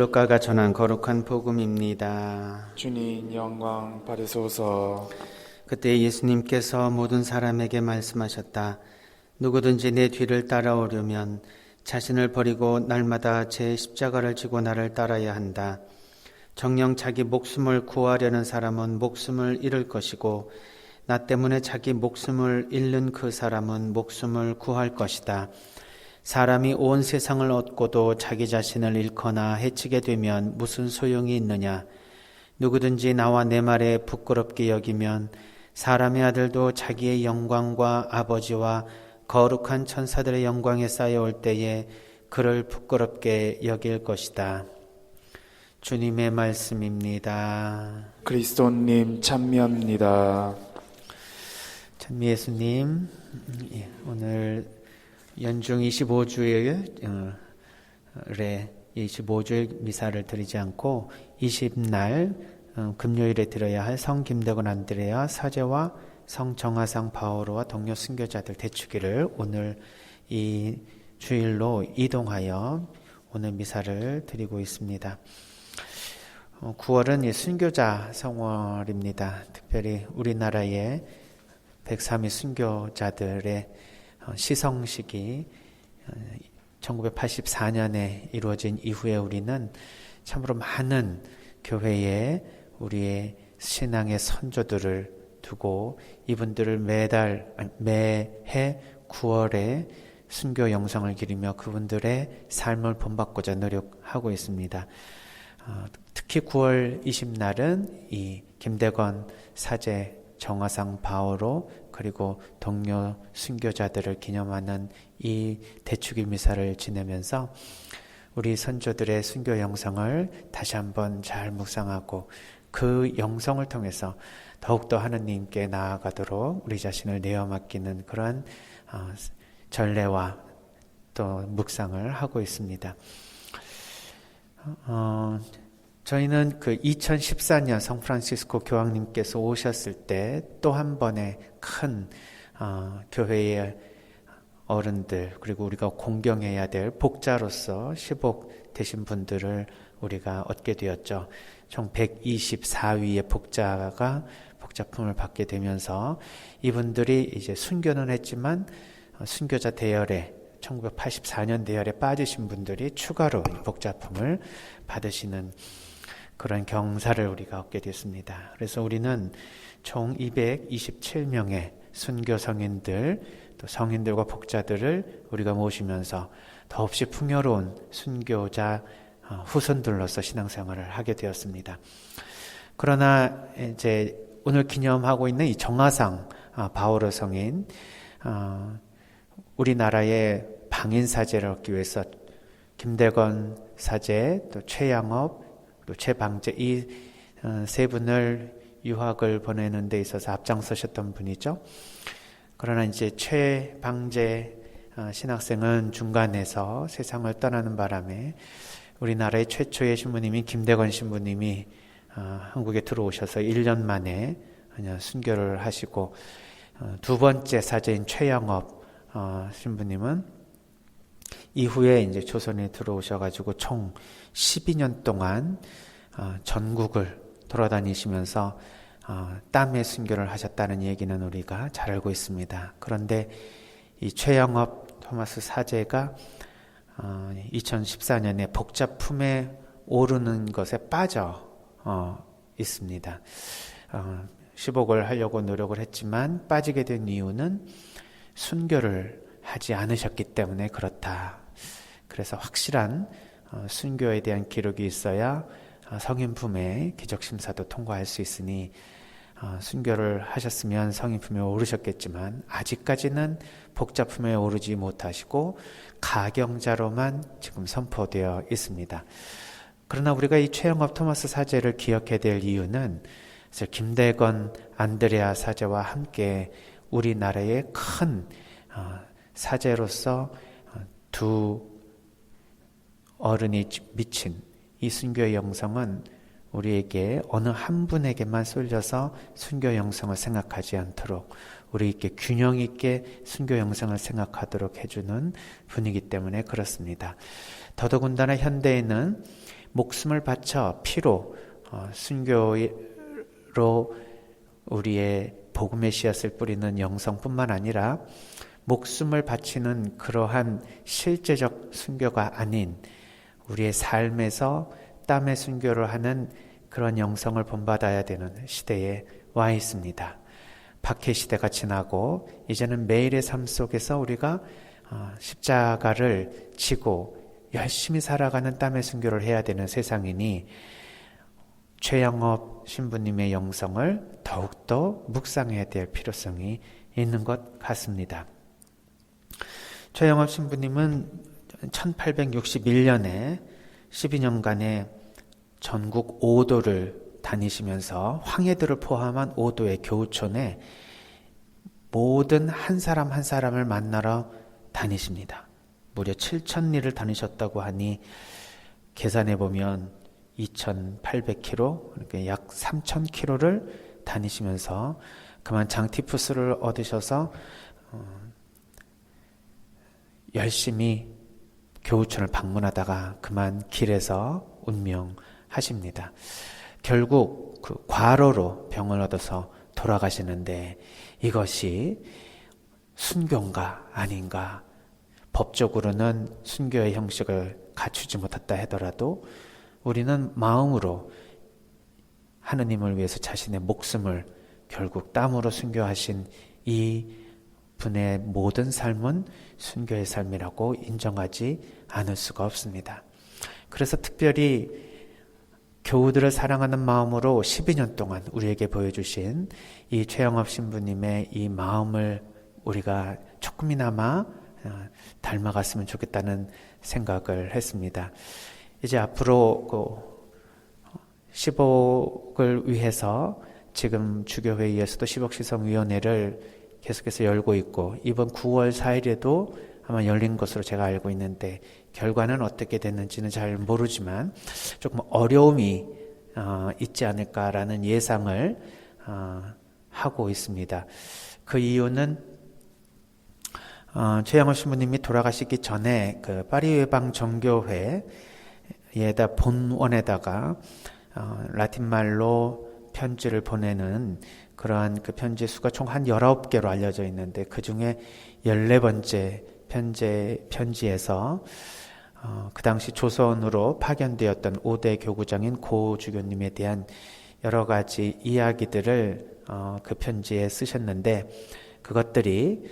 루카가 전한 거룩한 복음입니다. 주님 영광 받으소서. 그때 예수님께서 모든 사람에게 말씀하셨다. 누구든지 내 뒤를 따라오려면 자신을 버리고 날마다 제 십자가를 지고 나를 따라야 한다. 정녕 자기 목숨을 구하려는 사람은 목숨을 잃을 것이고 나 때문에 자기 목숨을 잃는 그 사람은 목숨을 구할 것이다. 사람이 온 세상을 얻고도 자기 자신을 잃거나 해치게 되면 무슨 소용이 있느냐. 누구든지 나와 내 말에 부끄럽게 여기면 사람의 아들도 자기의 영광과 아버지와 거룩한 천사들의 영광에 쌓여올 때에 그를 부끄럽게 여길 것이다. 주님의 말씀입니다. 그리스도님 찬미합니다. 찬미 예수님, 오늘 연중 25주일에 25주일 미사를 드리지 않고 20날 금요일에 드려야 할 성 김대건 안드레아 사제와 성 정화상 바오로와 동료 순교자들 대축일을 오늘 이 주일로 이동하여 오늘 미사를 드리고 있습니다. 9월은 순교자 성월입니다. 특별히 우리나라의 103위 순교자들의 시성식이 1984년에 이루어진 이후에 우리는 참으로 많은 교회에 우리의 신앙의 선조들을 두고 이분들을 매해 9월에 순교 영성을 기리며 그분들의 삶을 본받고자 노력하고 있습니다. 특히 9월 20날은 이 김대건 사제 정화상 바오로 그리고 동료 순교자들을 기념하는 이 대축일 미사를 지내면서 우리 선조들의 순교 영성을 다시 한번 잘 묵상하고 그 영성을 통해서 더욱더 하느님께 나아가도록 우리 자신을 내어 맡기는 그런 전례와 또 묵상을 하고 있습니다. 저희는 그 2014년 성프란시스코 교황님께서 오셨을 때 또 한 번의 큰 교회의 어른들 그리고 우리가 공경해야 될 복자로서 시복 되신 분들을 우리가 얻게 되었죠. 총 124위의 복자가 복자품을 받게 되면서 이분들이 이제 순교는 했지만 순교자 대열에 1984년 대열에 빠지신 분들이 추가로 복자품을 받으시는 그런 경사를 우리가 얻게 됐습니다. 그래서 우리는 총 227명의 순교 성인들 또 성인들과 복자들을 우리가 모시면서 더없이 풍요로운 순교자 후손들로서 신앙생활을 하게 되었습니다. 그러나 이제 오늘 기념하고 있는 이 정화상 바오로 성인 우리나라의 방인 사제를 얻기 위해서 김대건 사제 또 최양업 또 최방제 이 세 분을 유학을 보내는 데 있어서 앞장서셨던 분이죠. 그러나 이제 최방제 신학생은 중간에서 세상을 떠나는 바람에 우리나라의 최초의 신부님인 김대건 신부님이 한국에 들어오셔서 1년 만에 순교를 하시고 두 번째 사제인 최양업 신부님은 이후에 이제 조선에 들어오셔가지고 총 12년 동안 전국을 돌아다니시면서 땀의 순교를 하셨다는 얘기는 우리가 잘 알고 있습니다. 그런데 이 최영업 토마스 사제가 2014년에 복자품에 오르는 것에 빠져 있습니다. 시복을 하려고 노력을 했지만 빠지게 된 이유는 순교를 하지 않으셨기 때문에 그렇다. 그래서 확실한 순교에 대한 기록이 있어야 성인품의 기적심사도 통과할 수 있으니 순교를 하셨으면 성인품에 오르셨겠지만 아직까지는 복자품에 오르지 못하시고 가경자로만 지금 선포되어 있습니다. 그러나 우리가 이 최영업 토마스 사제를 기억해야 될 이유는 김대건 안드레아 사제와 함께 우리나라의 큰 사제로서 두 어른이 미친 이 순교의 영성은 우리에게 어느 한 분에게만 쏠려서 순교 영성을 생각하지 않도록 우리에게 균형 있게 순교 영성을 생각하도록 해주는 분이기 때문에 그렇습니다. 더더군다나 현대에는 목숨을 바쳐 피로 순교로 우리의 복음의 씨앗을 뿌리는 영성뿐만 아니라 목숨을 바치는 그러한 실제적 순교가 아닌 우리의 삶에서 땀의 순교를 하는 그런 영성을 본받아야 되는 시대에 와 있습니다. 박해 시대가 지나고 이제는 매일의 삶 속에서 우리가 십자가를 지고 열심히 살아가는 땀의 순교를 해야 되는 세상이니 최영업 신부님의 영성을 더욱더 묵상해야 될 필요성이 있는 것 같습니다. 최영업 신부님은 1861년에 12년간의 전국 5도를 다니시면서 황해도를 포함한 5도의 교우촌에 모든 한 사람 한 사람을 만나러 다니십니다. 무려 7,000리를 다니셨다고 하니 계산해 보면 2,800km, 그러니까 약 3,000km를 다니시면서 그만 장티푸스를 얻으셔서 열심히 교우촌을 방문하다가 그만 길에서 운명하십니다. 결국 그 과로로 병을 얻어서 돌아가시는데 이것이 순교인가 아닌가, 법적으로는 순교의 형식을 갖추지 못했다 하더라도 우리는 마음으로 하느님을 위해서 자신의 목숨을 결국 땀으로 순교하신 이 분의 모든 삶은 순교의 삶이라고 인정하지 않을 수가 없습니다. 그래서 특별히 교우들을 사랑하는 마음으로 12년 동안 우리에게 보여주신 이 최영업 신부님의 이 마음을 우리가 조금이나마 닮아갔으면 좋겠다는 생각을 했습니다. 이제 앞으로 10억을 위해서 지금 주교회의에서도 10억 시성위원회를 계속해서 열고 있고 이번 9월 4일에도 아마 열린 것으로 제가 알고 있는데 결과는 어떻게 됐는지는 잘 모르지만 조금 어려움이 있지 않을까라는 예상을 하고 있습니다. 그 이유는 최영호 신부님이 돌아가시기 전에 그 파리 외방 정교회에다 본원에다가 라틴말로 편지를 보내는 그러한 그 편지 수가 총 한 19개로 알려져 있는데 그 중에 14번째 편지에서 그 당시 조선으로 파견되었던 5대 교구장인 고 주교님에 대한 여러 가지 이야기들을 그 편지에 쓰셨는데 그것들이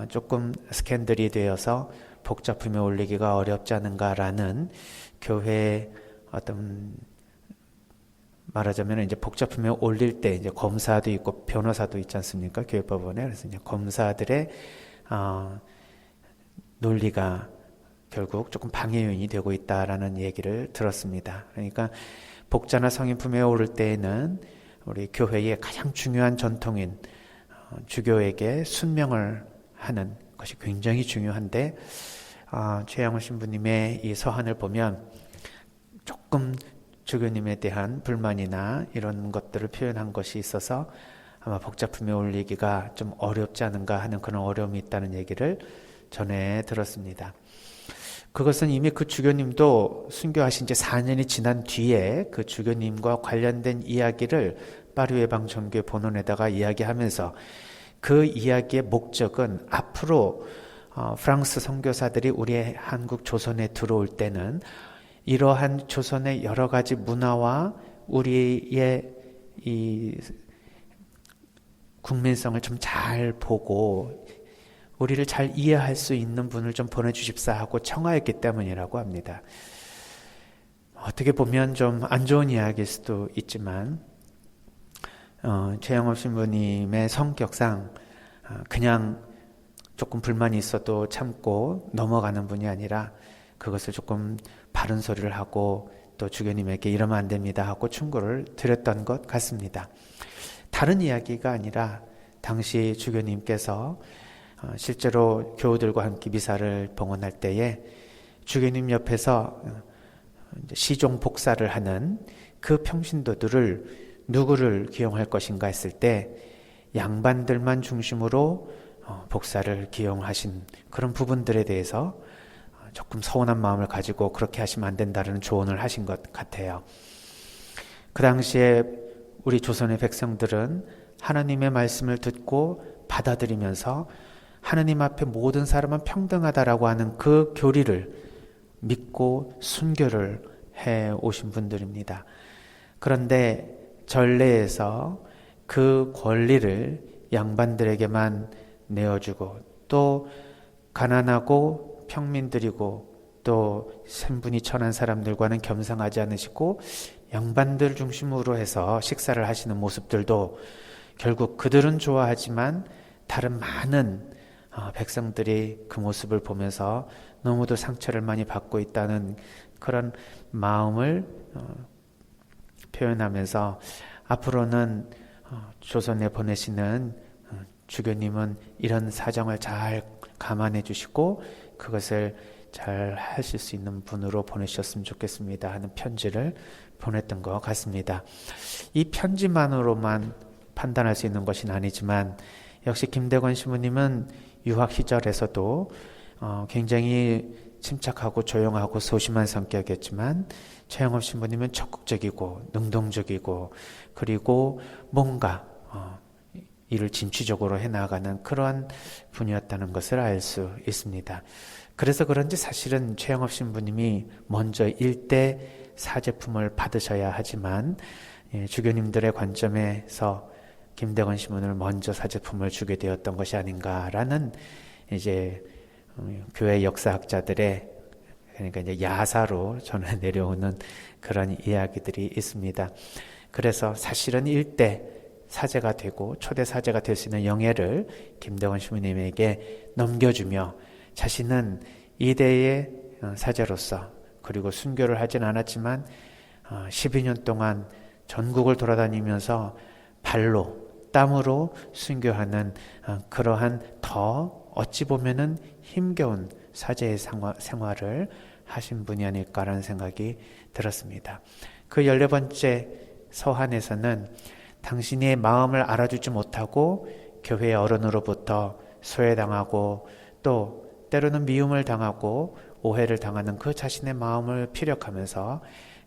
조금 스캔들이 되어서 복잡품에 올리기가 어렵지 않은가라는 교회 어떤 말하자면 이제 복잡품에 올릴 때 이제 검사도 있고 변호사도 있지 않습니까? 교회법원에. 그래서 이제 검사들의 논리가 결국 조금 방해 요인이 되고 있다라는 얘기를 들었습니다. 그러니까 복자나 성인품에 오를 때에는 우리 교회의 가장 중요한 전통인 주교에게 순명을 하는 것이 굉장히 중요한데 최영호 신부님의 이 서한을 보면 조금 주교님에 대한 불만이나 이런 것들을 표현한 것이 있어서 아마 복잡품에 올리기가 좀 어렵지 않은가 하는 그런 어려움이 있다는 얘기를 전해 들었습니다. 그것은 이미 그 주교님도 순교하신 지 4년이 지난 뒤에 그 주교님과 관련된 이야기를 파리 외방 정교회 본원에다가 이야기하면서 그 이야기의 목적은 앞으로 프랑스 선교사들이 우리의 한국 조선에 들어올 때는 이러한 조선의 여러 가지 문화와 우리의 이 국민성을 좀 잘 보고 우리를 잘 이해할 수 있는 분을 좀 보내주십사 하고 청하였기 때문이라고 합니다. 어떻게 보면 좀 안 좋은 이야기일 수도 있지만 최영업 신부님의 성격상 그냥 조금 불만이 있어도 참고 넘어가는 분이 아니라 그것을 조금 바른 소리를 하고 또 주교님에게 이러면 안 됩니다 하고 충고를 드렸던 것 같습니다. 다른 이야기가 아니라 당시 주교님께서 실제로 교우들과 함께 미사를 봉헌할 때에 주교님 옆에서 시종 복사를 하는 그 평신도들을 누구를 기용할 것인가 했을 때 양반들만 중심으로 복사를 기용하신 그런 부분들에 대해서 조금 서운한 마음을 가지고 그렇게 하시면 안 된다는 조언을 하신 것 같아요. 그 당시에 우리 조선의 백성들은 하나님의 말씀을 듣고 받아들이면서 하나님 앞에 모든 사람은 평등하다라고 하는 그 교리를 믿고 순교를 해 오신 분들입니다. 그런데 전례에서 그 권리를 양반들에게만 내어주고 또 가난하고 평민들이고 또 신분이 천한 사람들과는 겸상하지 않으시고 양반들 중심으로 해서 식사를 하시는 모습들도 결국 그들은 좋아하지만 다른 많은 백성들이 그 모습을 보면서 너무도 상처를 많이 받고 있다는 그런 마음을 표현하면서 앞으로는 조선에 보내시는 주교님은 이런 사정을 잘 감안해 주시고 그것을 잘 하실 수 있는 분으로 보내셨으면 좋겠습니다 하는 편지를 보냈던 것 같습니다. 이 편지만으로만 판단할 수 있는 것은 아니지만 역시 김대건 신부님은 유학 시절에서도 굉장히 침착하고 조용하고 소심한 성격이었지만 최영업 신부님은 적극적이고 능동적이고 그리고 뭔가 일을 진취적으로 해나가는 그러한 분이었다는 것을 알 수 있습니다. 그래서 그런지 사실은 최영업 신부님이 먼저 일대 사제품을 받으셔야 하지만 주교님들의 관점에서 김대건 신부님을 먼저 사제품을 주게 되었던 것이 아닌가라는 이제 교회 역사학자들의 그러니까 이제 야사로 전해 내려오는 그런 이야기들이 있습니다. 그래서 사실은 일대 사제가 되고 초대 사제가 될 수 있는 영예를 김대건 신부님에게 넘겨주며 자신은 이대의 사제로서 그리고 순교를 하진 않았지만 12년 동안 전국을 돌아다니면서 발로 땀으로 순교하는 그러한 더 어찌 보면은 힘겨운 사제의 생활을 하신 분이 아닐까라는 생각이 들었습니다. 그 14번째 서한에서는 당신의 마음을 알아주지 못하고 교회의 어른으로부터 소외당하고 또 때로는 미움을 당하고 오해를 당하는 그 자신의 마음을 피력하면서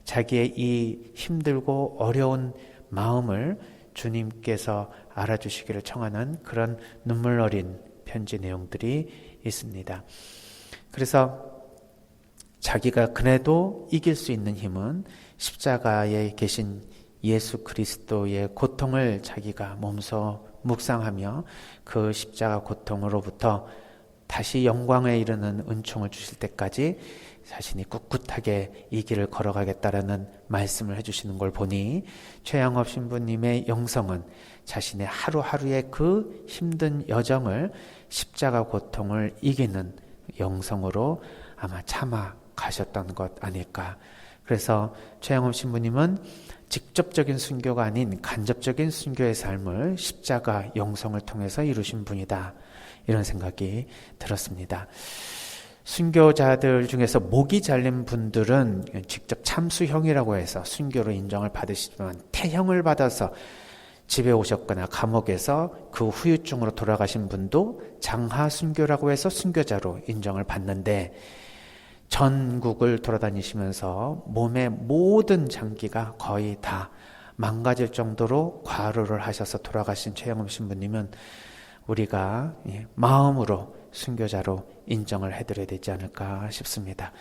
자기의 이 힘들고 어려운 마음을 주님께서 알아주시기를 청하는 그런 눈물 어린 편지 내용들이 있습니다. 그래서 자기가 그래도 이길 수 있는 힘은 십자가에 계신 예수 그리스도의 고통을 자기가 몸소 묵상하며 그 십자가 고통으로부터 다시 영광에 이르는 은총을 주실 때까지 자신이 꿋꿋하게 이 길을 걸어가겠다라는 말씀을 해주시는 걸 보니 최양업 신부님의 영성은 자신의 하루하루의 그 힘든 여정을 십자가 고통을 이기는 영성으로 아마 참아 가셨던 것 아닐까. 그래서 최양업 신부님은 직접적인 순교가 아닌 간접적인 순교의 삶을 십자가 영성을 통해서 이루신 분이다. 이런 생각이 들었습니다. 순교자들 중에서 목이 잘린 분들은 직접 참수형이라고 해서 순교로 인정을 받으시지만 태형을 받아서 집에 오셨거나 감옥에서 그 후유증으로 돌아가신 분도 장하순교라고 해서 순교자로 인정을 받는데 전국을 돌아다니시면서 몸의 모든 장기가 거의 다 망가질 정도로 과로를 하셔서 돌아가신 최영업 신부님은 우리가 마음으로 순교자로 인정을 해드려야 되지 않을까 싶습니다.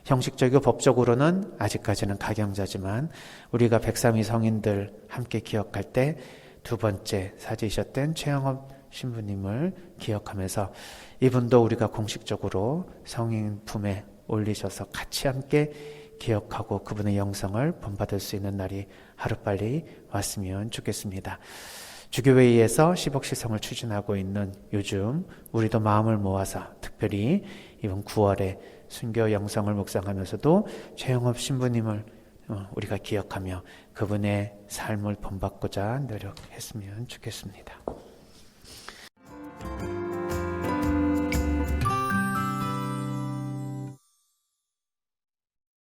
형식적이고 법적으로는 아직까지는 가경자지만 우리가 103위 성인들 함께 기억할 때 두 번째 사제이셨던 최영업 신부님을 기억하면서 이분도 우리가 공식적으로 성인 품에 올리셔서 같이 함께 기억하고 그분의 영성을 본받을 수 있는 날이 하루빨리 왔으면 좋겠습니다. 주교회의에서 시복시성을 추진하고 있는 요즘 우리도 마음을 모아서 특별히 이번 9월에 순교 영성을 묵상하면서도 최영업 신부님을 우리가 기억하며 그분의 삶을 본받고자 노력했으면 좋겠습니다.